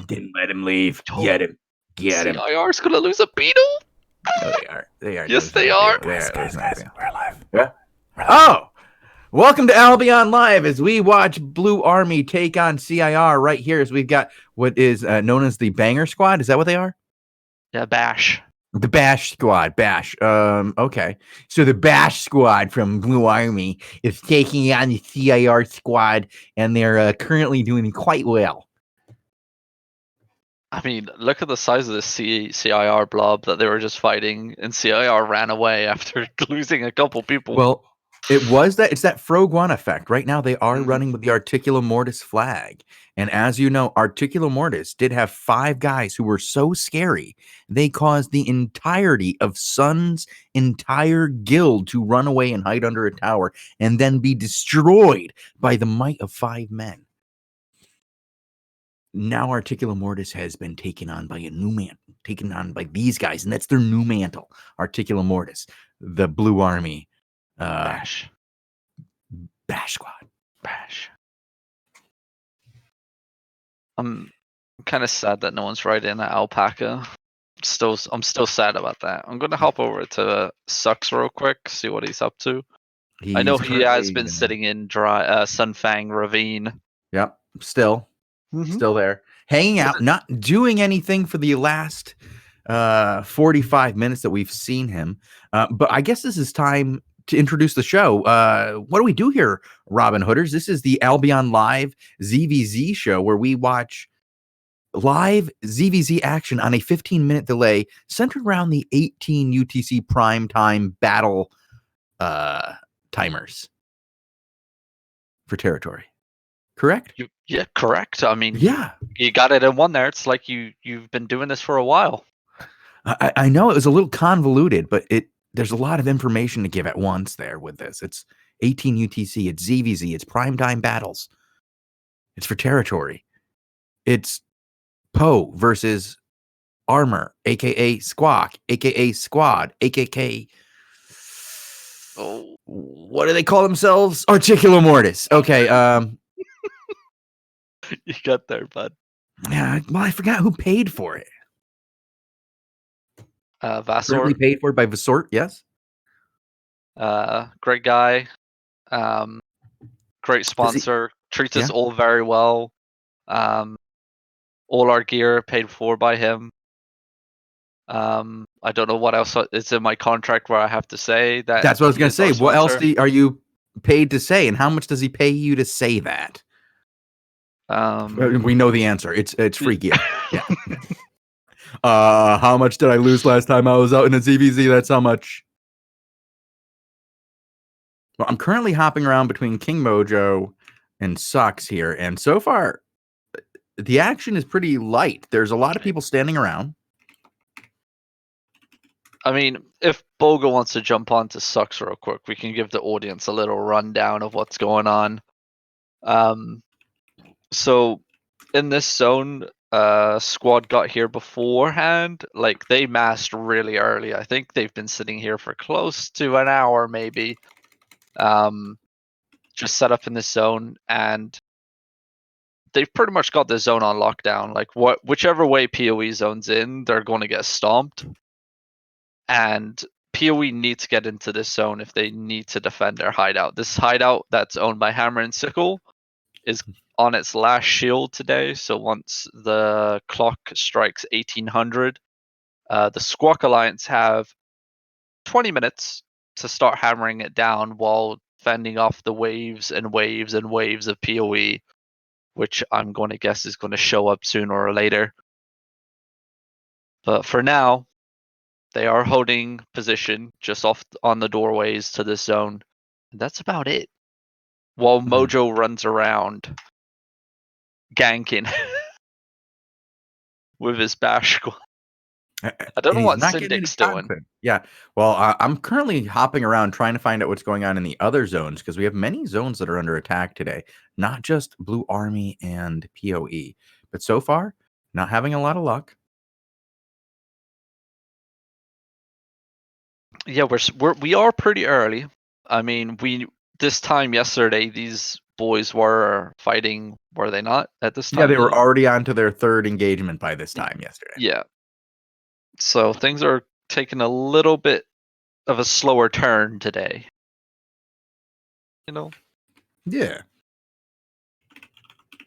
Didn't let him leave. Oh, Get him. Get him. CIR's gonna lose a beetle. No, they are. They are. Yes, they are. Guys, we're alive. Yeah. Oh, welcome to Albion Live as we watch Blue Army take on CIR right here. As we've got what is known as the Banger Squad. Is that what they are? Yeah, Bash. The Bash Squad. Bash. Okay. So the Bash Squad from Blue Army is taking on the CIR Squad, and they're currently doing quite well. I mean, look at the size of this CIR blob that they were just fighting, and CIR ran away after losing a couple people. Well, it's that Frog One effect. Right now, they are running with the Articula Mortis flag. And as you know, Articula Mortis did have 5 guys who were so scary, they caused the entirety of Sun's entire guild to run away and hide under a tower and then be destroyed by the might of 5 men. Now Articula Mortis has been taken on by a new man, taken on by these guys, and that's their new mantle, Articula Mortis, the Blue Army. Bash Squad. Bash. I'm kind of sad that no one's riding that alpaca. I'm still sad about that. I'm gonna hop over to Sucks real quick, see what he's up to. I know he has been sitting in Sunfang Ravine. Yep, still there, hanging out, not doing anything for the last 45 minutes that we've seen him. But I guess this is time to introduce the show. What do we do here, Robin Hooders? This is the Albion Live ZVZ show where we watch live ZVZ action on a 15-minute delay centered around the 18 UTC Primetime battle timers for territory. Correct? Yeah, correct. I mean, yeah, you got it in one there. It's like you've been doing this for a while. I know it was a little convoluted, but there's a lot of information to give at once there with this. It's 18 UTC, it's ZVZ, it's primetime battles. It's for territory. It's Poe versus Armor, aka Squawk, aka Squad, aka what do they call themselves? Articula Mortis. Okay, you got there, bud. Yeah, well, I forgot who paid for it. Vassor paid for it by Vassort, yes. Great guy. Great sponsor. Treats us all very well. All our gear paid for by him. I don't know what else is in my contract where I have to say that. That's what I was going to say. What else are you paid to say, and how much does he pay you to say that? We know the answer. It's free gear. Yeah. How much did I lose last time I was out in a ZVZ? That's how much. Well, I'm currently hopping around between King Mojo and Sucks here, and so far, the action is pretty light. There's a lot of people standing around. I mean, if Bogul wants to jump on to Sucks real quick, we can give the audience a little rundown of what's going on. So in this zone, Squad got here beforehand. Like, they massed really early. I think they've been sitting here for close to an hour, maybe. Just set up in this zone, and they've pretty much got the zone on lockdown. Like, whichever way PoE zones in, they're going to get stomped. And PoE need to get into this zone if they need to defend their hideout. This hideout that's owned by Hammer and Sickle is on its last shield today. So once the clock strikes 1800, the Squawk Alliance have 20 minutes to start hammering it down while fending off the waves and waves and waves of PoE, which I'm going to guess is going to show up sooner or later. But for now, they are holding position just off on the doorways to this zone. And that's about it. While Mojo runs around ganking with his bash squad. I don't know what Syndic's doing. Yeah, well, I'm currently hopping around trying to find out what's going on in the other zones, because we have many zones that are under attack today, not just Blue Army and PoE. But so far, not having a lot of luck. Yeah, we are pretty early. I mean, this time yesterday, these boys were fighting, were they not, at this time? Yeah, they were already on to their third engagement by this time yesterday. Yeah. So things are taking a little bit of a slower turn today. Yeah.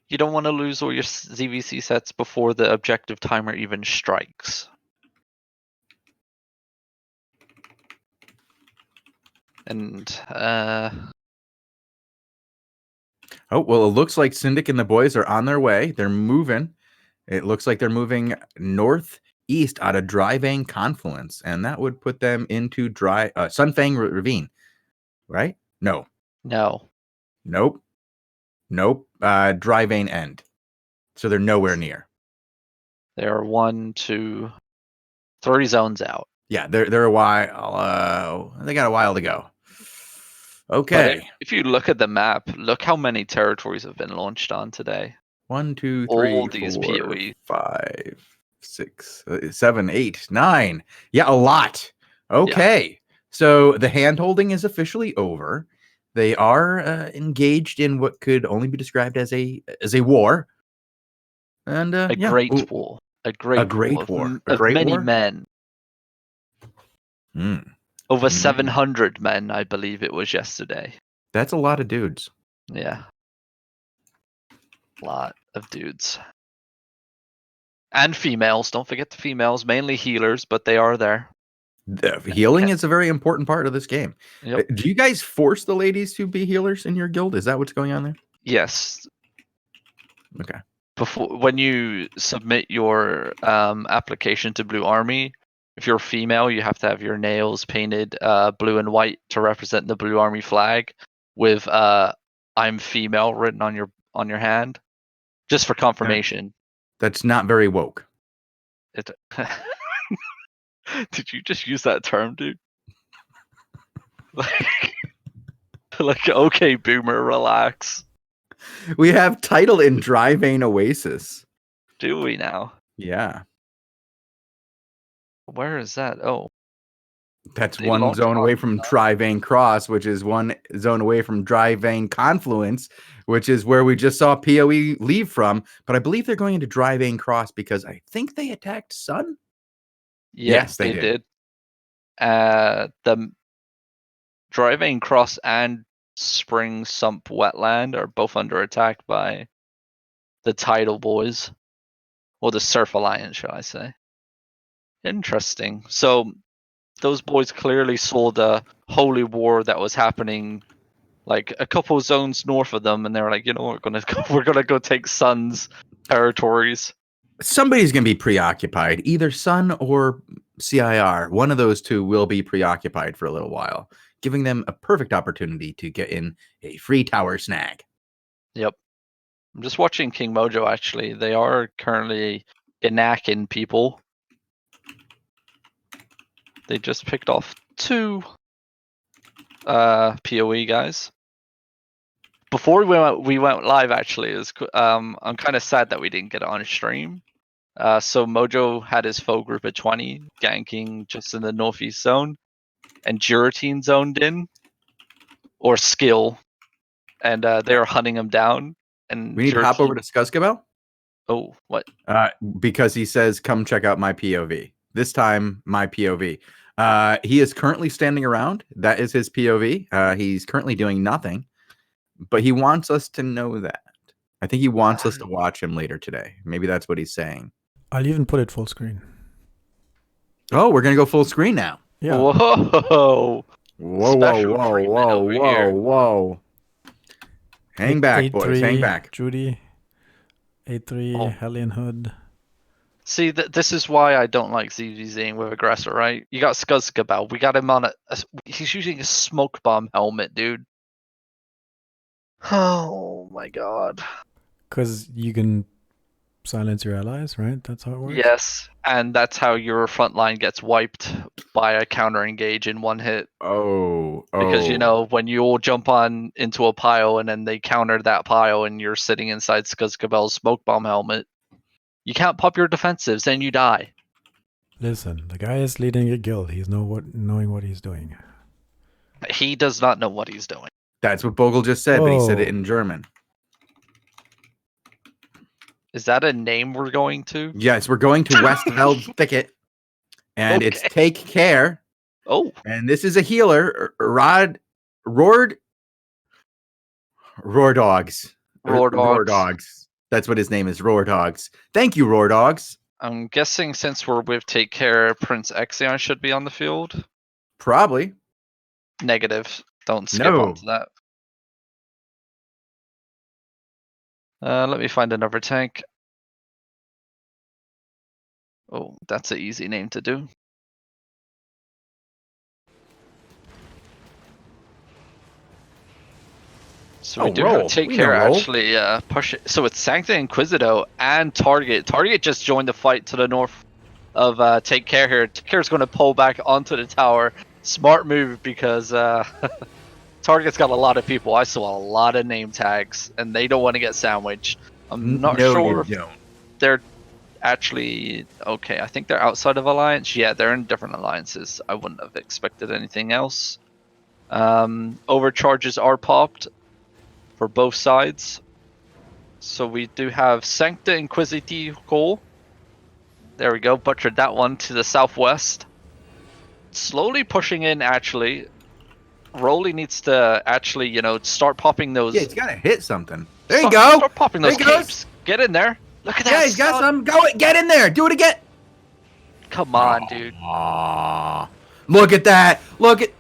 You don't want to lose all your ZVC sets before the objective timer even strikes. And oh, well, it looks like Syndic and the boys are on their way. They're moving. It looks like they're moving northeast out of Dryvane Confluence, and that would put them into Sunfang Ravine, right? No. No. Nope. Dryvane End. So they're nowhere near. They are 1, 2, 3 zones out. Yeah, they're a while. They got a while to go. Okay. But if you look at the map, look how many territories have been launched on today. 1, 2, 3, all these 4, PoE. 5, 6, 7, 8, 9. Yeah, a lot. Okay. Yeah. So the hand holding is officially over. They are engaged in what could only be described as a war. And great war. A great war. Of many men. Over 700 men, I believe it was yesterday. That's a lot of dudes. Yeah. A lot of dudes. And females. Don't forget the females. Mainly healers, but they are there. The healing is a very important part of this game. Yep. Do you guys force the ladies to be healers in your guild? Is that what's going on there? Yes. Okay. When you submit your application to Blue Army, if you're female, you have to have your nails painted blue and white to represent the Blue Army flag, with "I'm female" written on your hand, just for confirmation. That's not very woke. Did you just use that term, dude? Like, okay, boomer, relax. We have title in Dryvane Oasis. Do we now? Yeah. Where is that? Oh. That's one zone away from Dryvane Cross, which is one zone away from Dryvane Confluence, which is where we just saw PoE leave from. But I believe they're going into Dryvane Cross because I think they attacked Sun. Yes, they did. The Dryvane Cross and Spring Sump Wetland are both under attack by the Tidal Boys, or the Surf Alliance, shall I say. Interesting. So those boys clearly saw the holy war that was happening like a couple zones north of them, and they were like, we're gonna go take Sun's territories. Somebody's gonna be preoccupied, either Sun or CIR. One of those two will be preoccupied for a little while, giving them a perfect opportunity to get in a free tower snag. Yep. I'm just watching King Mojo, actually. They are currently inacking people. They just picked off 2 PoE guys. Before we went live, actually, I'm kind of sad that we didn't get it on stream. So Mojo had his foe group at 20, ganking just in the northeast zone, and Giratine zoned in, or Skill, and they were hunting him down. And we need to hop over to Skuskabel. Oh, what? Because he says, "Come check out my POV." This time, my POV. He is currently standing around. That is his POV. He's currently doing nothing, but he wants us to know that. I think he wants us to watch him later today. Maybe that's what he's saying. I'll even put it full screen. Oh, we're gonna go full screen now. Yeah. Whoa. Whoa. Hang back, boys. Hang back. Judy. 8-3, Hellion Hood. See, this is why I don't like ZVZing with Aggressor, right? You got Skuskabel. We got him on he's using a smoke bomb helmet, dude. Oh my god. Because you can silence your allies, right? That's how it works? Yes, and that's how your front line gets wiped by a counter engage in one hit. Because, when you all jump on into a pile and then they counter that pile and you're sitting inside Skuskabel's smoke bomb helmet, you can't pop your defensives and you die. Listen, the guy is leading a guild. He's knowing what he's doing. He does not know what he's doing. That's what Bogul just said, but he said it Whoa. in German. Is that a name we're going to? Yes, we're going to Westveld Thicket, and it's Okay. Take Care. Oh, And this is a healer, Roar Dogs. Roar Roar Dogs. Dogs. That's what his name is, Roar Dogs. Thank you, Roar Dogs. I'm guessing since we're with Take Care, Prince Exion should be on the field. Probably. Negative. Don't skip No. on to that. Let me find another tank. Oh, that's an easy name to do. So we do roll. have Take We Care know roll. actually push it. So it's Sancta Inquisito and Target. Target just joined the fight to the north of Take Care here. Take Care is going to pull back onto the tower. Smart move because Target's got a lot of people. I saw a lot of name tags and they don't want to get sandwiched. I'm not sure if they're actually okay. I think they're outside of Alliance. Yeah, they're in different alliances. I wouldn't have expected anything else. Overcharges are popped for both sides. So we do have Sancta Inquisitico. There we go, butchered that one to the southwest. Slowly pushing in, actually. Rolly needs to actually, you know, start popping those. Yeah, he's got to hit something. There you go. Start popping those capes. Get in there. Look at that. Yeah, he's got some. Go, get in there. Do it again. Come on, dude. Aww. Look at that. Look at.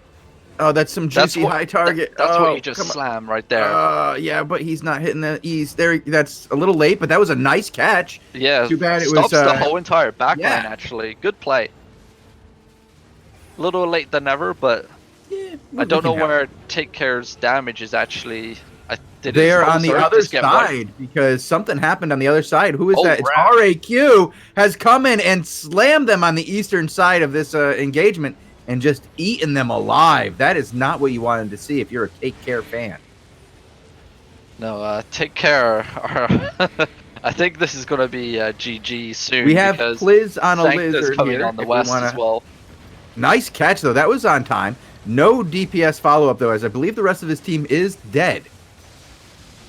Oh, that's some juicy high target. That's what you just slammed right there. Yeah, but he's not hitting the ease. There, that's a little late, but that was a nice catch. Yeah. Too bad it stops was. the whole entire backline, yeah. actually. Good play. A little late than ever, but Yeah, I don't know where Take Care's damage is actually. They're on the other side because something happened on the other side. Who is that? It's RAQ has come in and slammed them on the eastern side of this engagement and just eaten them alive. That is not what you wanted to see if you're a Take Care fan. No, Take Care. I think this is going to be GG soon. We have Pliz on a lizard coming here on the west as well. Nice catch, though. That was on time. No DPS follow-up, though, as I believe the rest of his team is dead.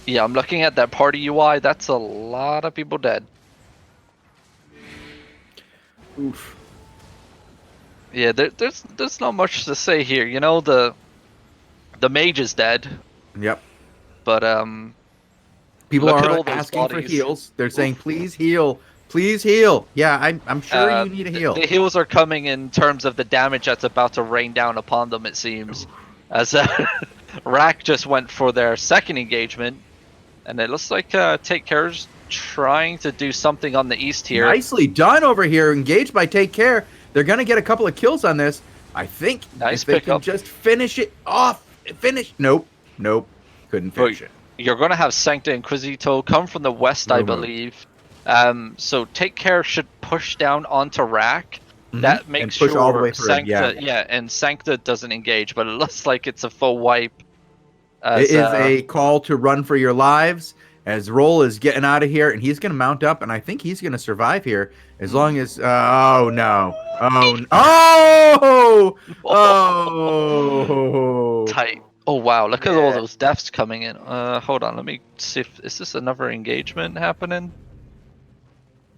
Yeah, I'm looking at that party UI. That's a lot of people dead. Oof. Yeah, there's not much to say here. You know, the mage is dead. Yep. But people are asking for heals. They're saying, "Please heal, please heal." Yeah, I'm sure you need a heal. The heals are coming in terms of the damage that's about to rain down upon them. It seems, as Rack just went for their second engagement, and it looks like Take Care's trying to do something on the east here. Nicely done over here. Engaged by Take Care. They're going to get a couple of kills on this. I think nice if they can just finish it off. Nope. Couldn't finish it. You're going to have Sancta Inquisito come from the west, I believe. So Take Care should push down onto Rack. That makes sure all the way through, Sancta, and Sancta doesn't engage, but it looks like it's a full wipe. It is a call to run for your lives as Roll is getting out of here, and he's going to mount up, and I think he's going to survive here as long as... oh, no. Oh! Tight. Oh, wow. Look at all those deaths coming in. Hold on. Let me see if... Is this another engagement happening?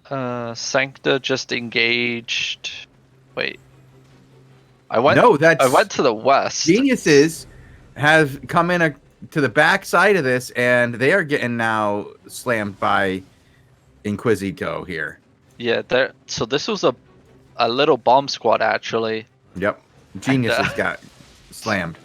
Sancta just engaged... Wait. I went to the west. Geniuses have come in to the back side of this, and they are getting now slammed by Inquisito here. Yeah, so this was a little bomb squad, actually. Yep. Geniuses got slammed.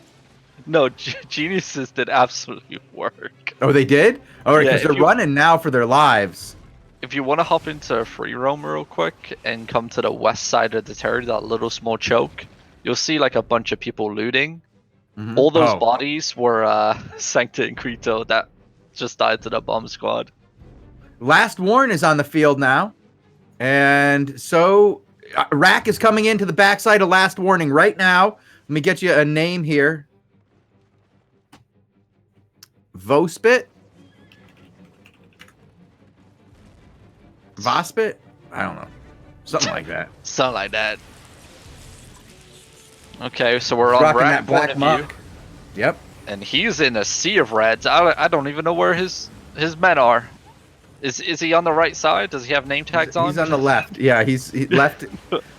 No, Geniuses did absolutely work. Oh, they did? Oh, because they're running now for their lives. If you want to hop into free roam real quick and come to the west side of the territory, that little small choke, you'll see like a bunch of people looting. Mm-hmm. All those bodies were Sancta Inquisito that just died to the bomb squad. Last Warren is on the field now. And so Rack is coming into the backside of Last Warning right now. Let me get you a name here. Vospit? Vospit? I don't know. Something like that. Something like that. Okay, so we're on Rack black muck. Yep. And he's in a sea of reds. I don't even know where his men are. Is he on the right side? Does he have name tags on? He's on the left. Yeah, he's left.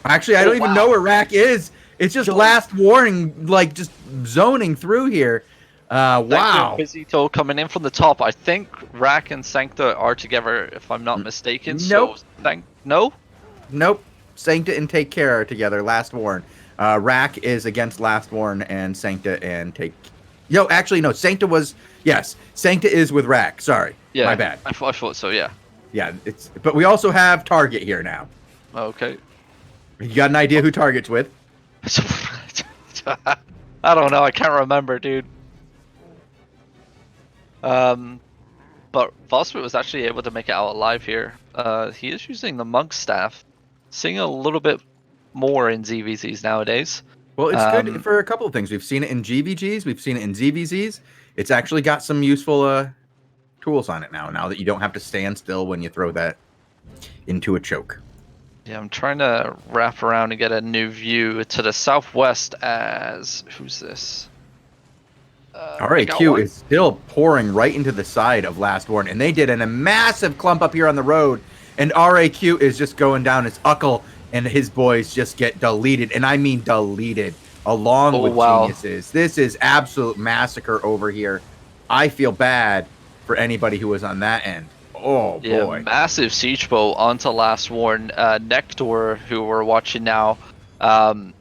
Actually, I don't even know where Rack is. It's just last warning, like just zoning through here. Wow. Inquisito coming in from the top. I think Rack and Sancta are together, if I'm not mistaken. Nope. So, no? Nope. Sancta and Take Care are together. Last warn. Rack is against Last warn and Sancta and Take. Yo, actually, no. Sancta was Sancta is with Rack. Sorry. Yeah. My bad. I thought so. Yeah. Yeah. But we also have Target here now. Okay. You got an idea who Target's with? I don't know. I can't remember, dude. But Vospit was actually able to make it out alive here. He is using the monk staff, seeing a little bit more in ZVZs nowadays. Well, it's good for a couple of things. We've seen it in GVGs, we've seen it in ZVZs. It's actually got some useful tools on it now that you don't have to stand still when you throw that into a choke. Yeah, I'm trying to wrap around and get a new view to the southwest as... Who's this? RAQ is still pouring right into the side of Last Warn, and they did a massive clump up here on the road, and RAQ is just going down his Uckle, and his boys just get deleted, and I mean deleted, along with Geniuses. This is absolute massacre over here. I feel bad for anybody who was on that end. Oh, boy. Massive siege bow onto Last Warn. Nectar, who we're watching now,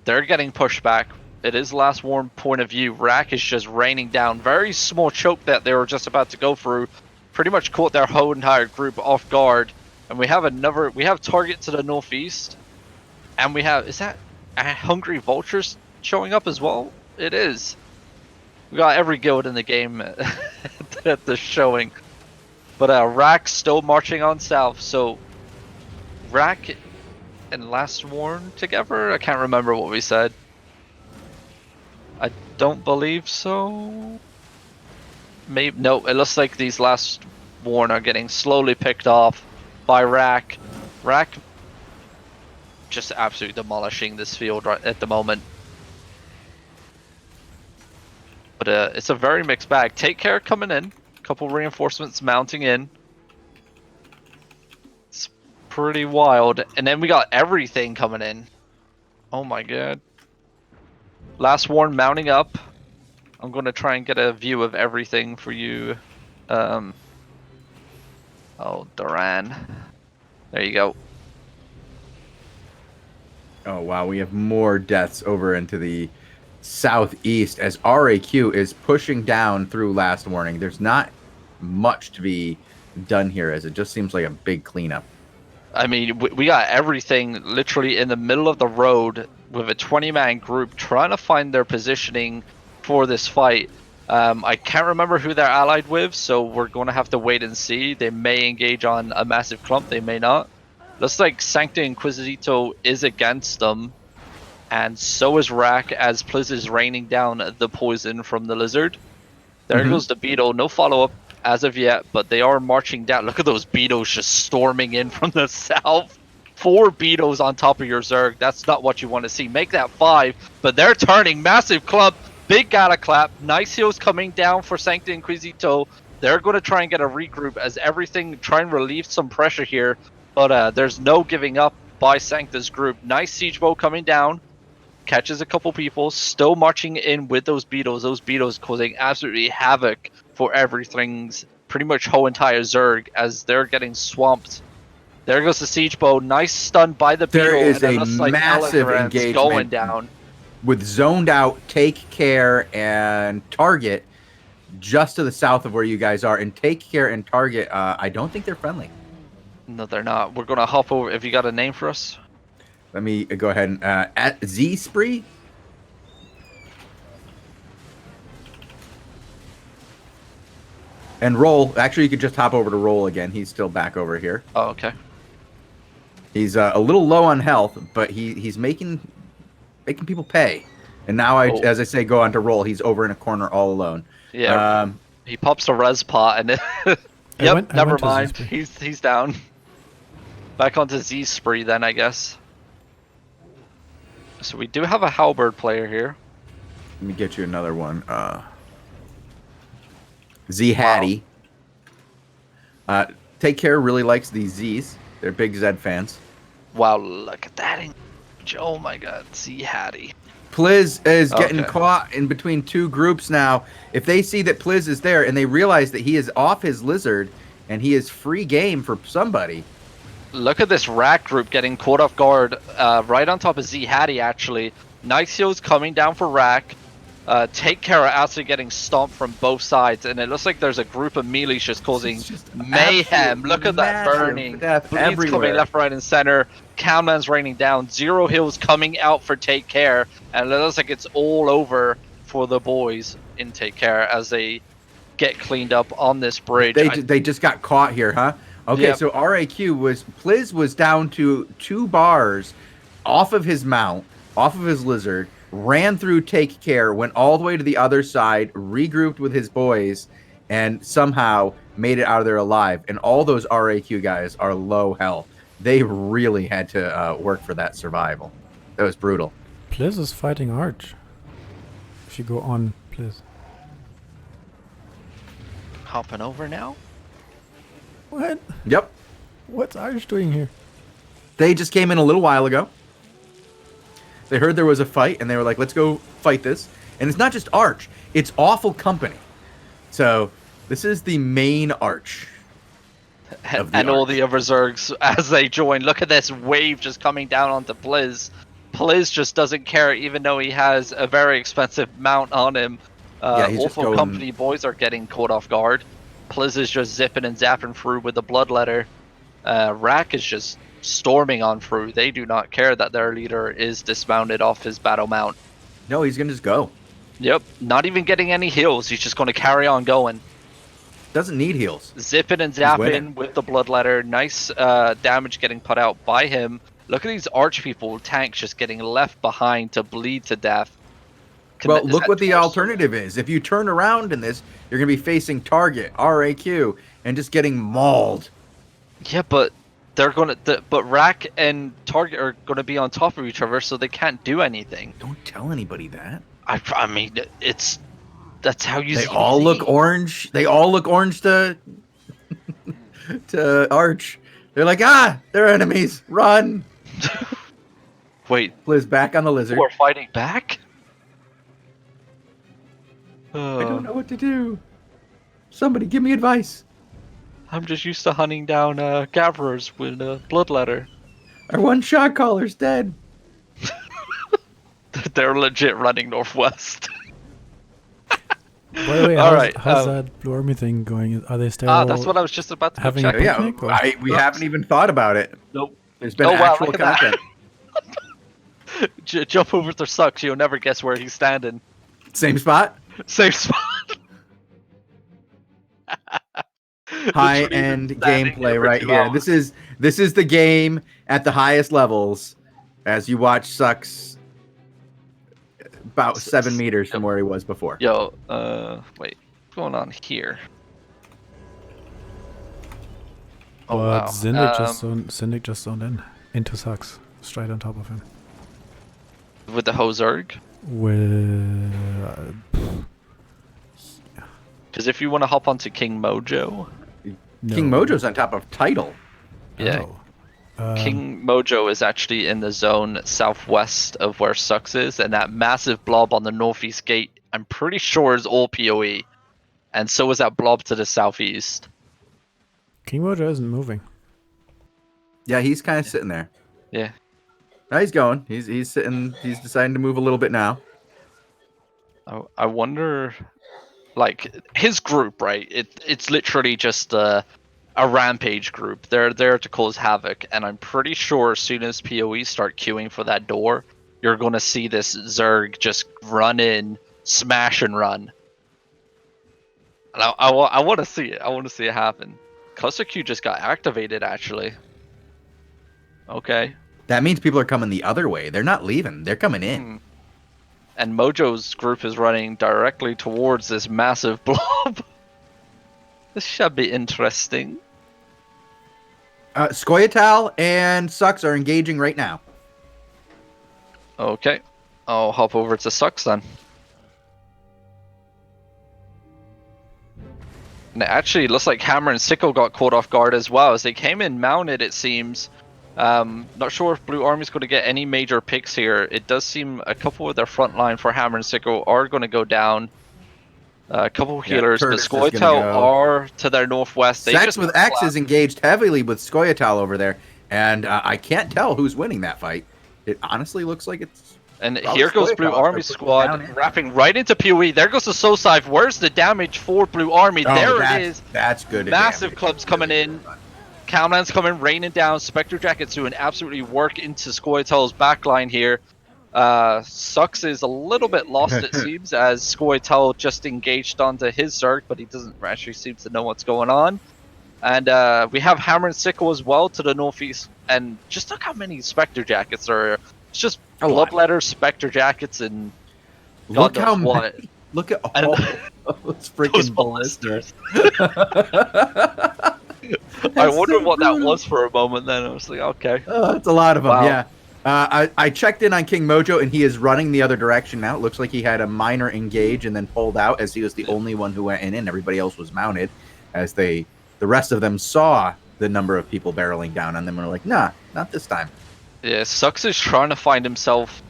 they're getting pushed back. It is Last Warn point of view. Rack is just raining down. Very small choke that they were just about to go through. Pretty much caught their whole entire group off guard. And we have Target to the northeast. And we have, is that Hungry Vultures showing up as well? It is. We got every guild in the game at the showing. But Rack's still marching on south. So Rack and Last Warn together? I can't remember what we said. I don't believe so. Maybe no. It looks like these Last Warn are getting slowly picked off by Rack. Rack just absolutely demolishing this field right at the moment. But it's a very mixed bag. Take Care coming in. Couple reinforcements mounting in. It's pretty wild. And then we got everything coming in. Oh my god. Last Warn mounting up. I'm going to try and get a view of everything for you. Oh, Duran. There you go. Oh, wow. We have more deaths over into the southeast as RAQ is pushing down through Last Warning. There's not much to be done here, as it just seems like a big cleanup. I mean, we got everything literally in the middle of the road with a 20-man group trying to find their positioning for this fight. I can't remember who they're allied with, so we're going to have to wait and see. They may engage on a massive clump, they may not. Looks like Sancta Inquisito is against them, and so is Rack, as Pliz is raining down the poison from the lizard. There goes the beetle, no follow-up as of yet, but they are marching down. Look at those beetles just storming in from the south. 4 beetles on top of your Zerg. That's not what you want to see. Make that 5, but they're turning. Massive club, big Gala clap. Nice heals coming down for Sancta Inquisito. They're going to try and get a regroup as everything, try and relieve some pressure here, but there's no giving up by Sancta's group. Nice siege bow coming down. Catches a couple people, still marching in with those beetles. Those beetles causing absolutely havoc for everything's pretty much whole entire Zerg as they're getting swamped. There goes the siege bow. Nice stun by the beetle. There is a like massive engagement going down with zoned out, Take Care, and Target just to the south of where you guys are. And Take Care and Target, I don't think they're friendly. No, they're not. We're gonna hop over. If you got a name for us. Let me go ahead and at Z Spree. And Roll. Actually, you could just hop over to Roll again. He's still back over here. Oh, okay. He's a little low on health, but he's making people pay. And now, as I say, go on to Roll. He's over in a corner all alone. Yeah. He pops a res pot and yep. Never mind. He's down. Back onto Z Spree then, I guess. So we do have a halberd player here. Let me get you another one. Z Hattie. Take Care really likes these Z's. They're big Zed fans. Wow, look at that. Oh my god, see Hattie. Pliz is getting caught in between two groups now. If they see that Pliz is there and they realize that he is off his lizard and he is free game for somebody. Look at this Rack group getting caught off guard right on top of Z Hattie, actually. Nixio's coming down for Rack. Take Care are actually getting stomped from both sides, and it looks like there's a group of melees just causing mayhem. Look at that burning. Bleeds coming left, right, and center. Calman's raining down. Zero Hills coming out for Take Care, and it looks like it's all over for the boys in Take Care as they get cleaned up on this bridge. They just got caught here, huh? Okay, so Pliz was down to 2 bars off of his mount, off of his lizard, ran through Take Care, went all the way to the other side, regrouped with his boys, and somehow made it out of there alive. And all those RAQ guys are low health. They really had to work for that survival. That was brutal. Pliz is fighting Arch. If you go on, Pliz. Hopping over now? What? Yep. What's Arch doing here? They just came in a little while ago. They heard there was a fight, and they were like, let's go fight this. And it's not just Arch. It's Awful Company. So this is the main Arch. And all the other Zergs as they join. Look at this wave just coming down onto Pliz. Pliz just doesn't care, even though he has a very expensive mount on him. Awful Company boys are getting caught off guard. Pliz is just zipping and zapping through with the Bloodletter. Rack is just storming on through. They do not care that their leader is dismounted off his battle mount. No, he's going to just go. Yep, not even getting any heals. He's just going to carry on going. Doesn't need heals. Zipping and zapping with the Bloodletter. Nice damage getting put out by him. Look at these Arch people, tanks just getting left behind to bleed to death. Well, look what the alternative is. If you turn around in this, you're going to be facing Target, RAQ, and just getting mauled. Yeah, but they're going to... But Rack and Target are going to be on top of each other, so they can't do anything. Don't tell anybody that. I mean, it's... That's how you They all look orange. They all look orange to to Arch. They're like, they're enemies. Run. Wait. Pliz back on the lizard. We're fighting back? I don't know what to do. Somebody give me advice. I'm just used to hunting down gatherers with a Bloodletter. Our one shot caller's dead. They're legit running northwest. By the way, how's that Blue Army thing going? Are they still? That's what I was just about to having check. We haven't even thought about it. Nope. There's been actual content. Jump over to Sucks. You'll never guess where he's standing. Same spot. Same spot. High-end gameplay right here. This is the game at the highest levels. As you watch Sucks about 7 meters from where he was before. Yo, wait, what's going on here? Oh wow. Zindig just zoned in into Sucks, straight on top of him. With the Hozerg? Because if you want to hop onto King Mojo... King Mojo's on top of Tidal. Yeah. King Mojo is actually in the zone southwest of where Sucks is, and that massive blob on the northeast gate, I'm pretty sure is all PoE. And so is that blob to the southeast. King Mojo isn't moving. Yeah, he's kind of sitting there. Yeah. Now he's going. He's sitting. He's deciding to move a little bit now. I wonder, like, his group, right? It's literally just a rampage group. They're there to cause havoc, and I'm pretty sure as soon as PoE start queuing for that door, you're going to see this Zerg just run in, smash and run. And I want to see it. I want to see it happen. Cluster Q just got activated, actually. Okay. That means people are coming the other way. They're not leaving. They're coming in. And Mojo's group is running directly towards this massive blob. This should be interesting. Skoyatal and Sucks are engaging right now. Okay. I'll hop over to Sucks then. And it actually looks like Hammer and Sickle got caught off guard as well as they came in mounted, it seems. Not sure if Blue Army's going to get any major picks here. It does seem a couple of their front line for Hammer and Sickle are going to go down. A couple of healers, but Scoia'tael are to their northwest. Sex with X is engaged heavily with Scoia'tael over there, and I can't tell who's winning that fight. It honestly looks like it's... And here goes Blue Army squad wrapping right into PoE. There goes the Soulsive. Where's the damage for Blue Army? There it is. That's good. Massive clubs coming in. Calman's coming, raining down. Spectre Jackets doing absolutely work into Scoia'tael's backline here. Sux is a little bit lost, it seems, as Scoia'tael just engaged onto his Zerg, but he doesn't actually seem to know what's going on. And we have Hammer and Sickle as well to the northeast. And just look how many Spectre Jackets there are. It's just Bloodletter, Spectre Jackets, and God look how what. Many, look at all those freaking ballistas. I wondered what that was for a moment. Then I was like, okay, that's a lot of them. Wow. Yeah, I checked in on King Mojo, and he is running the other direction now. It looks like he had a minor engage and then pulled out, as he was the only one who went in, and everybody else was mounted. As the rest of them saw the number of people barreling down on them, and were like, nah, not this time. Yeah, Sux is trying to find himself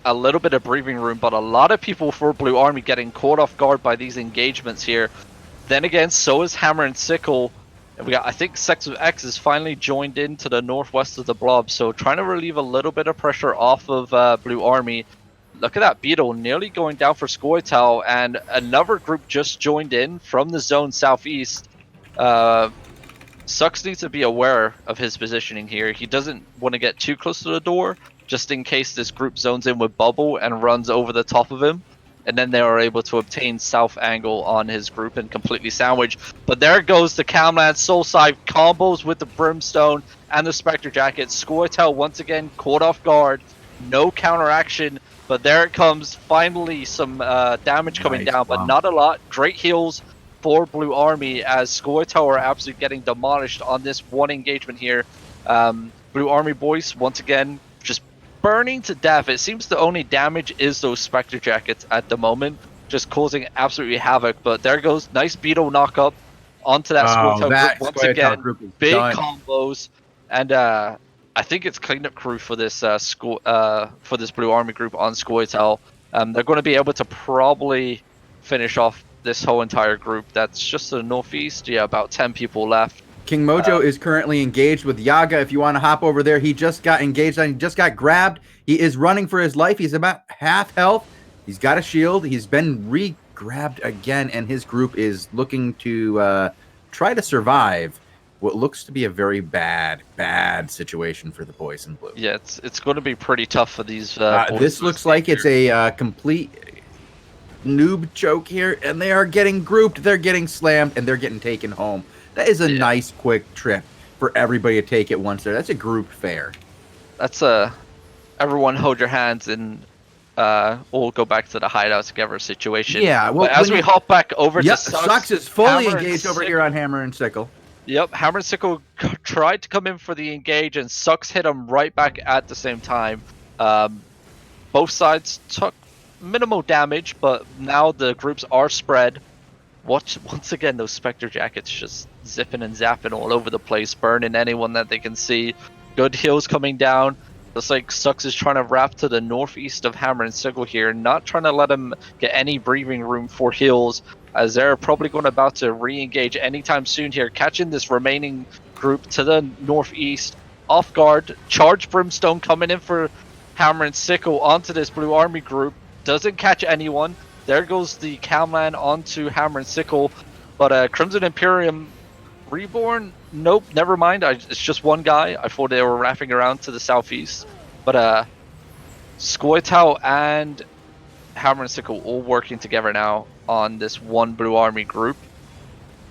a little bit of breathing room, but a lot of people for Blue Army getting caught off guard by these engagements here. Then again, so is Hammer and Sickle. And we got, I think, Sex with X is finally joined in to the northwest of the blob, so trying to relieve a little bit of pressure off of Blue Army. Look at that Beetle nearly going down for Scoia'tael, and another group just joined in from the zone southeast. Sux needs to be aware of his positioning here. He doesn't want to get too close to the door, just in case this group zones in with Bubble and runs over the top of him. And then they are able to obtain south angle on his group and completely sandwich. But there goes the Camland Soulsive combos with the Brimstone and the Spectre Jacket. Scoia'tael once again caught off guard. No counteraction, but there it comes. Finally some damage coming down, but not a lot. Great heals for Blue Army as Scoia'tael are absolutely getting demolished on this one engagement here. Blue Army boys, once again, just burning to death. It seems the only damage is those Spectre Jackets at the moment, just causing absolutely havoc. But there goes, nice Beetle knock up onto that Scoia'tael group once again. Big combos, and I think it's cleanup crew for this for this Blue Army group on Scoia'tael. They're going to be able to probably finish off this whole entire group. That's just to the northeast. Yeah, about 10 people left. King Mojo is currently engaged with Yaga. If you want to hop over there, he just got engaged and he just got grabbed. He is running for his life. He's about half health. He's got a shield. He's been re-grabbed again, and his group is looking to try to survive what looks to be a very bad situation for the boys in blue. Yeah, it's going to be pretty tough for these boys. This looks like it's a complete noob choke here, and they are getting grouped. They're getting slammed, and they're getting taken home. That is a nice, quick trip for everybody to take it once there. That's a group fair. That's everyone hold your hands and we'll go back to the hideout together situation. Yeah, well, but as we hop back over to Sux is fully engaged over here on Hammer and Sickle. Yep, Hammer and Sickle tried to come in for the engage, and Sux hit him right back at the same time. Both sides took minimal damage, but now the groups are spread. Once again, those Spectre Jackets just zipping and zapping all over the place, burning anyone that they can see. Good heals coming down. Looks like Sux is trying to wrap to the northeast of Hammer and Sickle here, not trying to let him get any breathing room for heals, as they're probably going about to re-engage anytime soon here, catching this remaining group to the northeast. Off guard, Charge Brimstone coming in for Hammer and Sickle onto this Blue Army group. Doesn't catch anyone. There goes the Calman onto Hammer and Sickle, but Crimson Imperium Reborn, nope, never mind. It's just one guy. I thought they were wrapping around to the southeast, but Scoia'tael and Hammer and Sickle all working together now on this one Blue Army group,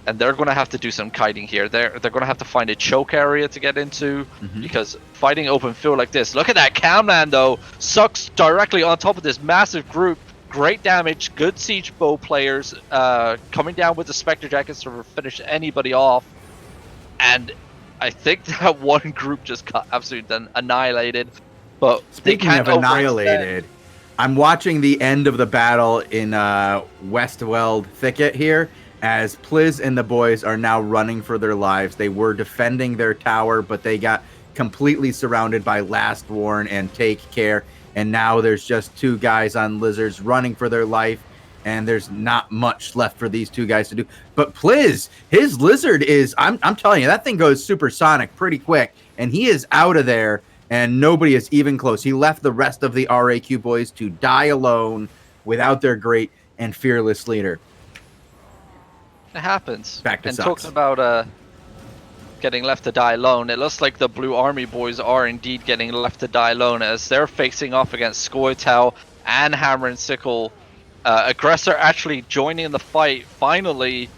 and they're going to have to do some kiting here. They're going to have to find a choke area to get into, because fighting open field like this. Look at that Calman though, Sucks directly on top of this massive group. Great damage, good siege bow players coming down with the Spectre Jackets to finish anybody off. And I think that one group just got absolutely annihilated. But speaking of annihilated, I'm watching the end of the battle in Westweld Thicket here, as Pliz and the boys are now running for their lives. They were defending their tower, but they got completely surrounded by Last Warn and Take Care. And now there's just 2 guys on Lizards running for their life. And there's not much left for these 2 guys to do. But Pliz, his Lizard is, I'm telling you, that thing goes supersonic pretty quick. And he is out of there, and nobody is even close. He left the rest of the RAQ boys to die alone without their great and fearless leader. It happens. Back to and sucks. Talking about getting left to die alone, it looks like the Blue Army boys are indeed getting left to die alone as they're facing off against Scoia'tael and Hammer and Sickle. Aggressor actually joining the fight finally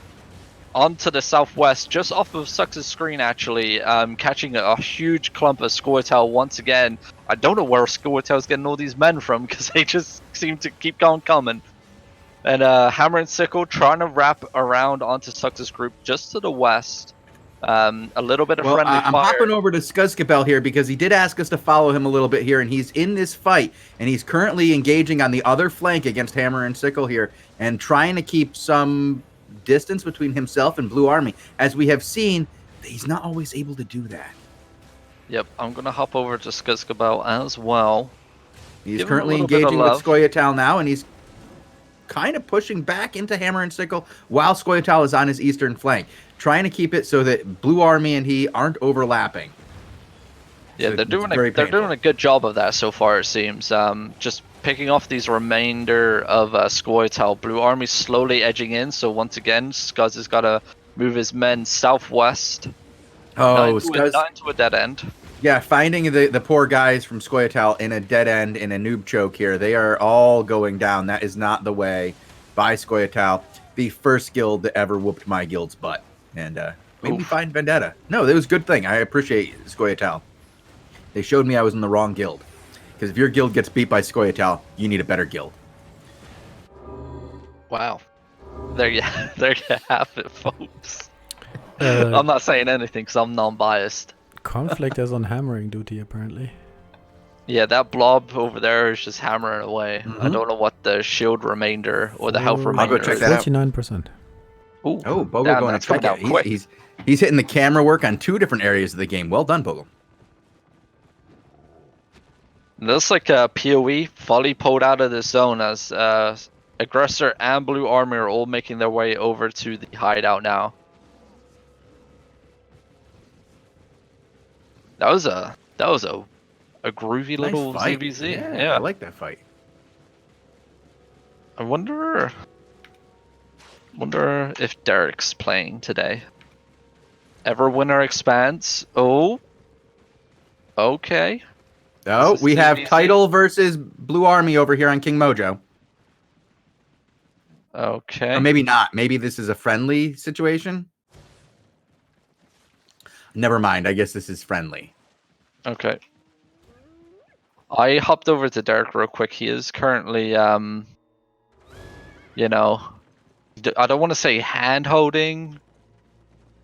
onto the southwest, just off of Sux's screen actually, catching a huge clump of Scoia'tael once again. I don't know where Scoia'tael's getting all these men from because they just seem to keep on coming. And Hammer and Sickle trying to wrap around onto Sux's group just to the west. A little bit of friendly I'm fire. hopping over to Skuzkabel here because he did ask us to follow him a little bit here, and he's in this fight, and he's currently engaging on the other flank against Hammer and Sickle here and trying to keep some distance between himself and Blue Army. As we have seen, he's not always able to do that. Yep, I'm going to hop over to Skuzkabel as well. He's currently engaging with Scoia'tael now, and he's kind of pushing back into Hammer and Sickle while Scoia'tael is on his eastern flank, trying to keep it so that Blue Army and he aren't overlapping. Yeah, So they're doing a good job of that so far, it seems. Just picking off these remainder of Scoia'tael. Blue Army slowly edging in, so once again, Skuz has got to move his men southwest. Oh, Skuz not into a dead end. Yeah, finding the poor guys from Scoia'tael in a dead end in a noob choke here. They are all going down. That is not the way by Scoia'tael, the first guild that ever whooped my guild's butt. And made me find Vendetta. No, that was a good thing. I appreciate Scoia'tael. They showed me I was in the wrong guild. Because if your guild gets beat by Scoia'tael, you need a better guild. Wow. There you have it, folks. I'm not saying anything because I'm non-biased. Conflict is on hammering duty, apparently. Yeah, that blob over there is just hammering away. Mm-hmm. I don't know what the shield remainder or the health remainder I'll go check that out. 49%. Ooh, Oh, Bogul going to check it. Quick. He's hitting the camera work on 2 different areas of the game. Well done, Bogul. It looks like PoE fully pulled out of the zone as Aggressor and Blue Army are all making their way over to the hideout now. That was a groovy little fight. ZVZ. Yeah, I like that fight. I wonder if Derek's playing today. Everwinter expands. Oh. Okay. Oh, we have Title versus Blue Army over here on King Mojo. Okay. Or maybe not. Maybe this is a friendly situation. Never mind. I guess this is friendly. Okay. I hopped over to Derek real quick. He is currently, you know, I don't want to say hand-holding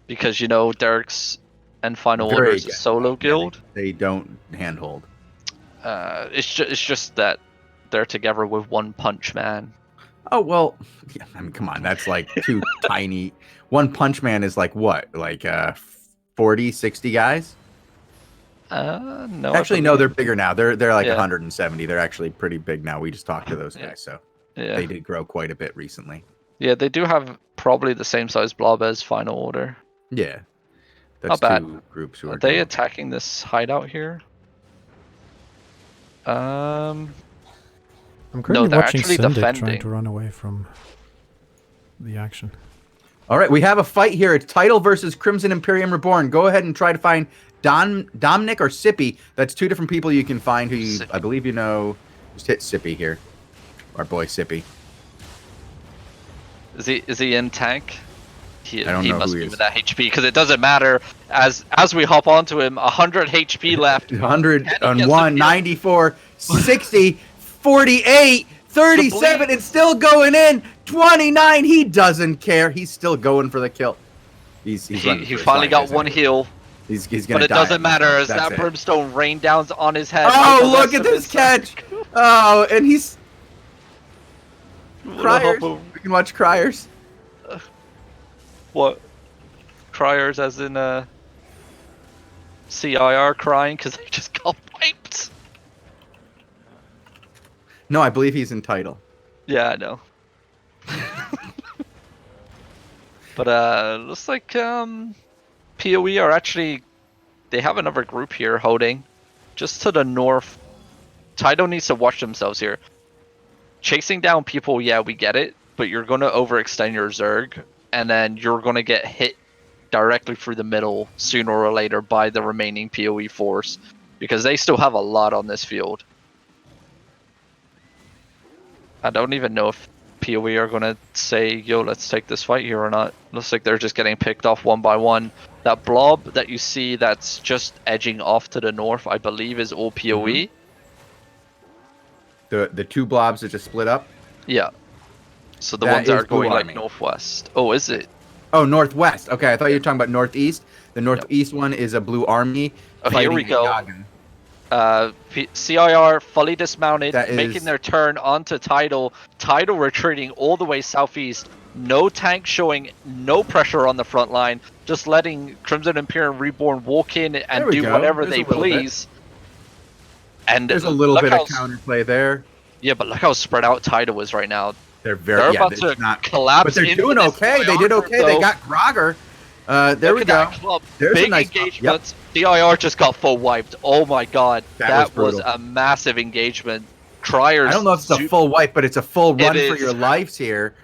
because, you know, Derek's and Final Order is a solo guild. They don't handhold. It's just that they're together with One Punch Man. Oh, well, yeah, I mean, come on. That's like 2 tiny. One Punch Man is like what? Like 40, 60 guys? No. Actually, no, they're bigger now. They're like 170. They're actually pretty big now. We just talked to those guys, so they did grow quite a bit recently. Yeah, they do have probably the same size blob as Final Order. Yeah. That's Not bad. 2 groups who Are they attacking this hideout here? I'm currently watching Syndic trying to run away from the action. All right, we have a fight here. It's Title versus Crimson Imperium Reborn. Go ahead and try to find Dominic or Sippy. That's 2 different people you can find who you, I believe you know. Just hit Sippy here. Our boy Sippy. Is he in tank? He must be with that HP because it doesn't matter as we hop onto him. 100 HP left. 101, 94, 60, 48, 37. It's still going in. 29. He doesn't care. He's still going for the kill. He finally got one heal. He's gonna but it die. doesn't matter as that brimstone rain downs on his head. Oh, look at this catch! Oh, and he's Criers. We can watch Criers. What? Criers as in CIR crying because they just got wiped. No, I believe he's in title. Yeah, I know. But looks like PoE are actually, they have another group here holding just to the north. Tidal needs to watch themselves here. Chasing down people, yeah, we get it, but you're going to overextend your Zerg, and then you're going to get hit directly through the middle sooner or later by the remaining PoE force, because they still have a lot on this field. I don't even know if PoE are going to say, yo, let's take this fight here or not. Looks like they're just getting picked off one by one. That blob that you see that's just edging off to the north, I believe, is all PoE. The two blobs that just split up? Yeah. So the ones that are going like northwest. Oh, is it? Oh, northwest. Okay, I thought you were talking about northeast. The northeast one is a blue army. Oh, here we go. CIR fully dismounted, making their turn onto Tidal. Tidal retreating all the way southeast. No tank showing, no pressure on the front line. Just letting Crimson Imperium Reborn walk in and do whatever they please. And there's a little bit of counterplay there. Yeah, but look how spread out Tidal is right now. They're about to collapse. But they're doing okay. They did okay. They got Grogger. There we go. There's big a nice engagement. CIR just got full wiped. Oh my god. That was a massive engagement. Criers. I don't know if it's a full wipe, but it's a full run for your lives here.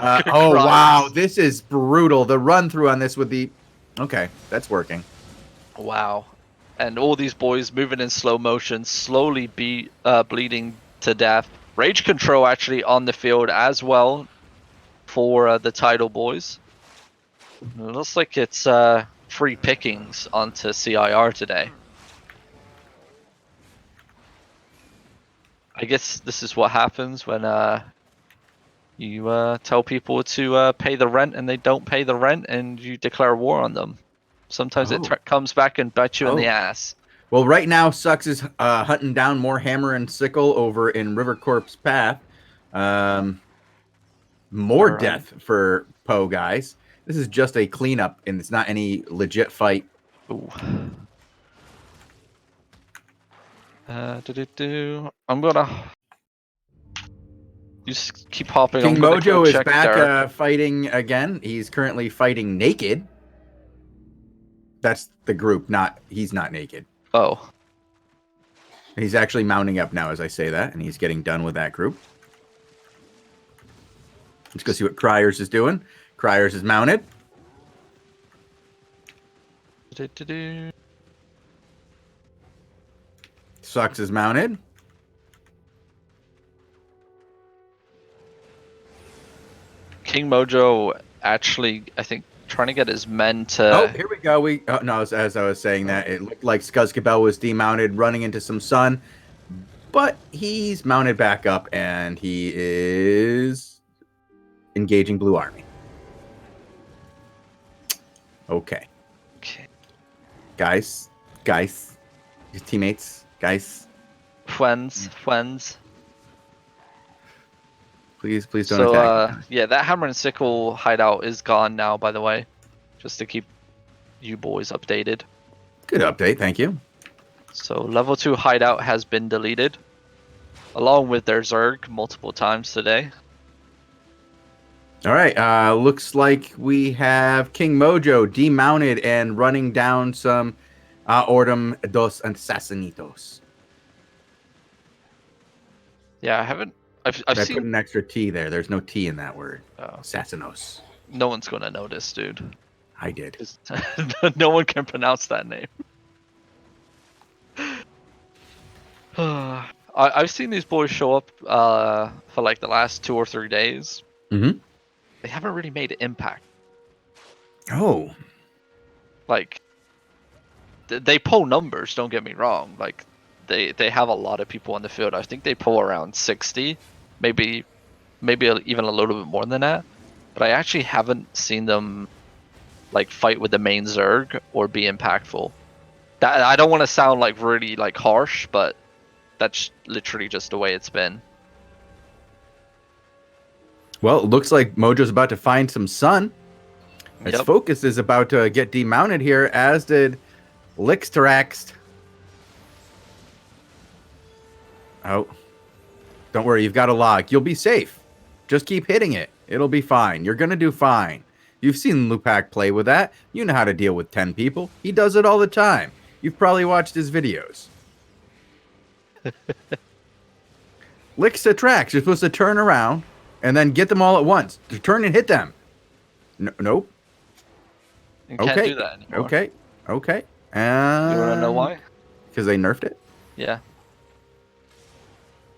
Oh wow, this is brutal. The run through on this would be okay. That's working. Wow. And all these boys moving in slow motion, slowly bleeding to death. Rage control actually on the field as well for the Tidal boys. It looks like it's free pickings onto CIR today. I guess this is what happens when you tell people to pay the rent and they don't pay the rent and you declare war on them. Sometimes it comes back and bites you in the ass. Well, right now, Sucks is hunting down more hammer and sickle over in River Corp's path. More death for Poe, guys. This is just a cleanup, and it's not any legit fight. Ooh. I'm gonna just keep hopping. King Mojo is back fighting again. He's currently fighting naked. That's the group, he's not naked. Oh. He's actually mounting up now as I say that, and he's getting done with that group. Let's go see what Criers is doing. Criers is mounted. Sucks is mounted. King Mojo actually, I think, trying to get his men to... Oh, here we go. No, as I was saying that, it looked like Skuzzcabel was demounted, running into some sun, but he's mounted back up, and he is engaging Blue Army. Okay. Guys, your teammates, guys. Friends. Please don't attack. Yeah, that hammer and sickle hideout is gone now, by the way. Just to keep you boys updated. Good update, thank you. So level 2 hideout has been deleted, along with their Zerg multiple times today. All right, looks like we have King Mojo demounted and running down some Ordem dos Assassinitos. Yeah, I've seen... put an extra T there. There's no T in that word. Oh. Assassinos. No one's gonna notice, dude. I did. No one can pronounce that name. I've seen these boys show up for like the last 2 or 3 days. Mm-hmm. They haven't really made an impact. Oh. Like, they pull numbers, don't get me wrong. Like, they have a lot of people on the field. I think they pull around 60, maybe even a little bit more than that. But I actually haven't seen them like fight with the main Zerg or be impactful. That, I don't want to sound like really like harsh, but that's literally just the way it's been. Well, it looks like Mojo's about to find some sun. His focus is about to get demounted here, as did Lixterax. Oh, don't worry, you've got a log. You'll be safe. Just keep hitting it. It'll be fine. You're going to do fine. You've seen Lupak play with that. You know how to deal with 10 people. He does it all the time. You've probably watched his videos. Lixterax, you're supposed to turn around and then get them all at once. To turn and hit them. Nope. You can't do that anymore. Okay. You want to know why? Because they nerfed it? Yeah.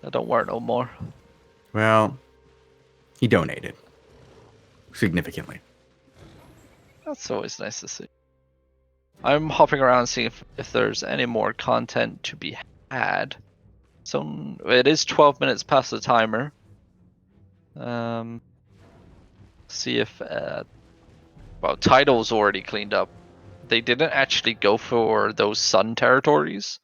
That don't work no more. Well, he donated. Significantly. That's always nice to see. I'm hopping around seeing if there's any more content to be had. So it is 12 minutes past the timer. See if well, title's already cleaned up. They didn't actually go for those sun territories.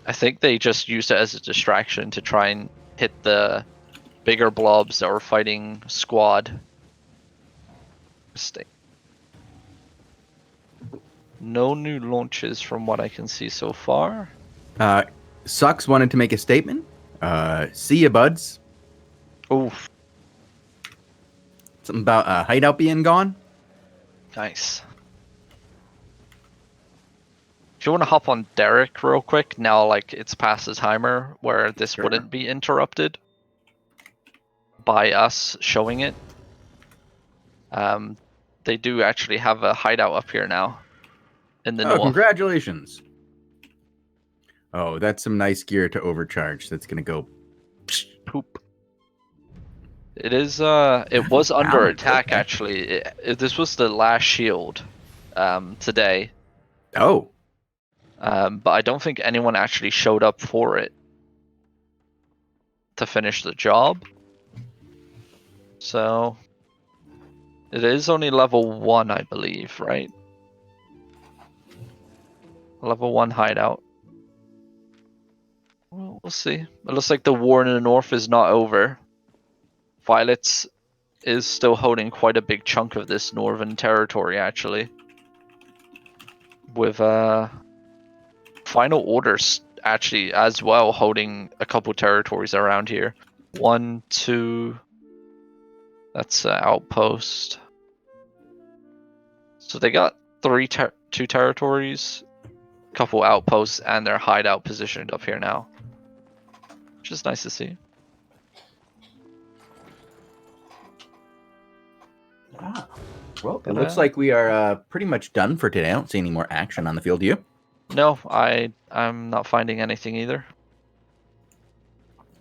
I think they just used it as a distraction to try and hit the bigger blobs that were fighting squad. Mistake. No new launches from what I can see so far. Sucks wanted to make a statement. See ya, buds. Oof. Something about hideout being gone. Nice. If you want to hop on Derek real quick, now like it's past the timer where this wouldn't be interrupted by us showing it. They do actually have a hideout up here now in the north. Congratulations. Oh, that's some nice gear to overcharge. That's gonna go poop. It is it was under attack actually. This was the last shield today. Oh. But I don't think anyone actually showed up for it to finish the job. So it is only level 1, I believe, right? Level 1 hideout. Well, we'll see. It looks like the war in the north is not over. Violets is still holding quite a big chunk of this northern territory, actually. With Final Orders actually as well holding a couple territories around here. 1, 2. That's outpost. So they got 2 territories, a couple outposts, and their hideout positioned up here now, which is nice to see. Ah, well, it looks like we are pretty much done for today. I don't see any more action on the field. Do you? No, I'm not finding anything either.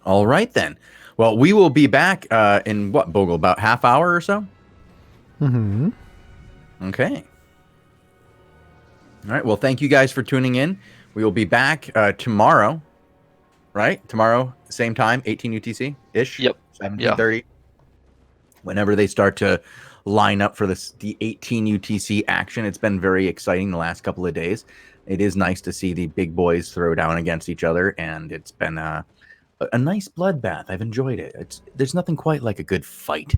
All right, then. Well, we will be back in what, Bogul, about half hour or so? Mm-hmm. Okay. All right. Well, thank you guys for tuning in. We will be back tomorrow, right? Tomorrow, same time, 18 UTC-ish? Yep. 17:30. Yeah. Whenever they start to line up for the 18 UTC action. It's been very exciting the last couple of days. It is nice to see the big boys throw down against each other, and it's been a nice bloodbath. I've enjoyed it. There's nothing quite like a good fight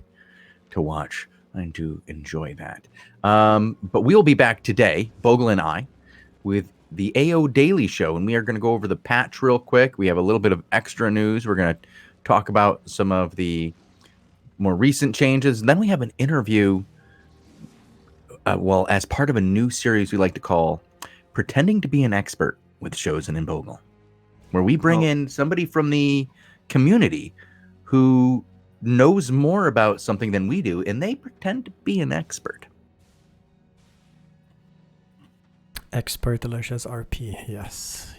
to watch. I do enjoy that. But we'll be back today, Bogul and I, with the AO Daily Show, and we are going to go over the patch real quick. We have a little bit of extra news. We're going to talk about some of the more recent changes. And then we have an interview, as part of a new series we like to call Pretending to be an Expert with Shozen and Bogul, where we bring in somebody from the community who knows more about something than we do, and they pretend to be an expert. Expert Delicious RP. Yes.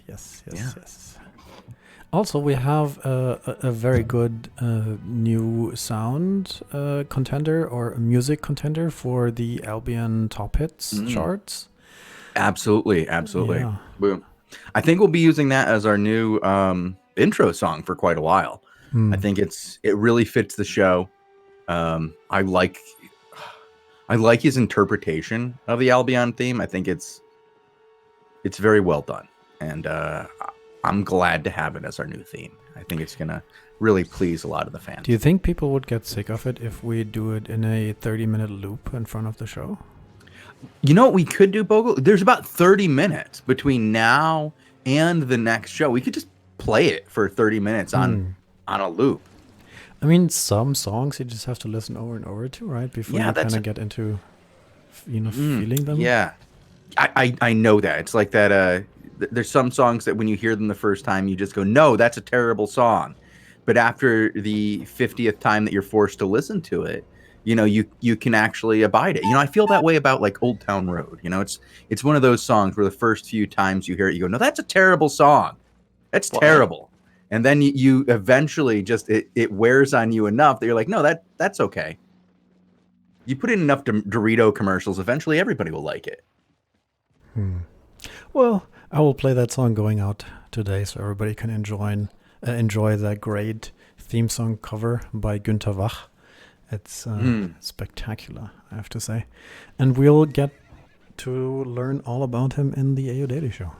Also, we have a very good new sound contender or music contender for the Albion Top Hits charts. Absolutely. Yeah. Boom. I think we'll be using that as our new intro song for quite a while. I think it really fits the show. I like his interpretation of the Albion theme. I think it's very well done, and I'm glad to have it as our new theme. I think it's gonna really please a lot of the fans. Do you think people would get sick of it if we do it in a 30-minute loop in front of the show? You know what we could do, Bogul? There's about 30 minutes between now and the next show. We could just play it for 30 minutes on a loop. I mean, some songs you just have to listen over and over to, right? Before you kind of get into, feeling them. Yeah, I know that. It's like that. There's some songs that when you hear them the first time, you just go, no, that's a terrible song. But after the 50th time that you're forced to listen to it, you can actually abide it. I feel that way about like Old Town Road. It's one of those songs where the first few times you hear it, you go, no, that's a terrible song. That's terrible. And then you eventually just, it wears on you enough that you're like, no, that's okay. You put in enough Dorito commercials, eventually everybody will like it. Well, I will play that song going out today so everybody can enjoy that great theme song cover by Günther Wach. It's spectacular, I have to say. And we'll get to learn all about him in the AO Daily Show.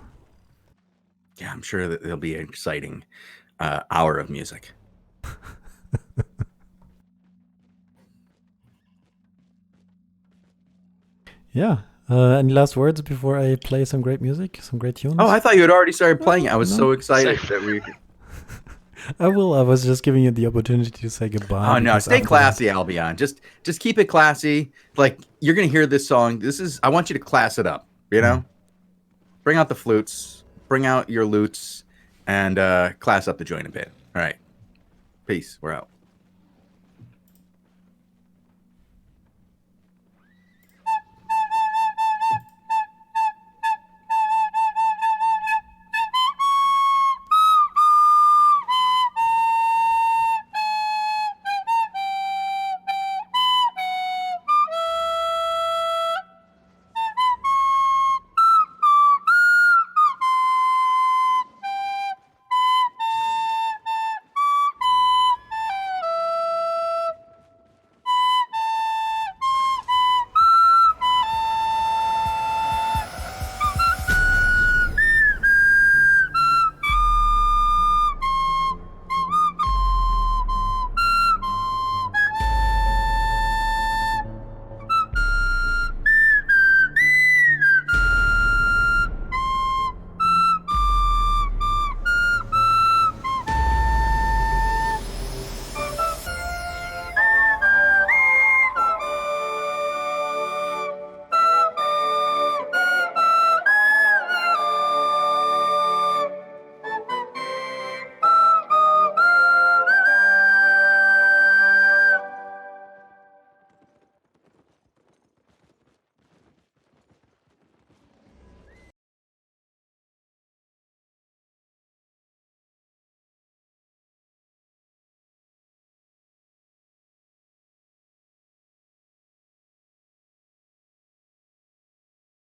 Yeah, I'm sure that there'll be an exciting hour of music. Yeah. Any last words before I play some great music, some great tunes? Oh, I thought you had already started playing it. I was so excited that we... I was just giving you the opportunity to say goodbye. Oh no, stay classy, Albion. Just keep it classy. Like, you're gonna hear this song. I want you to class it up. Bring out the flutes, bring out your lutes, and class up the joint a bit. All right, peace. We're out.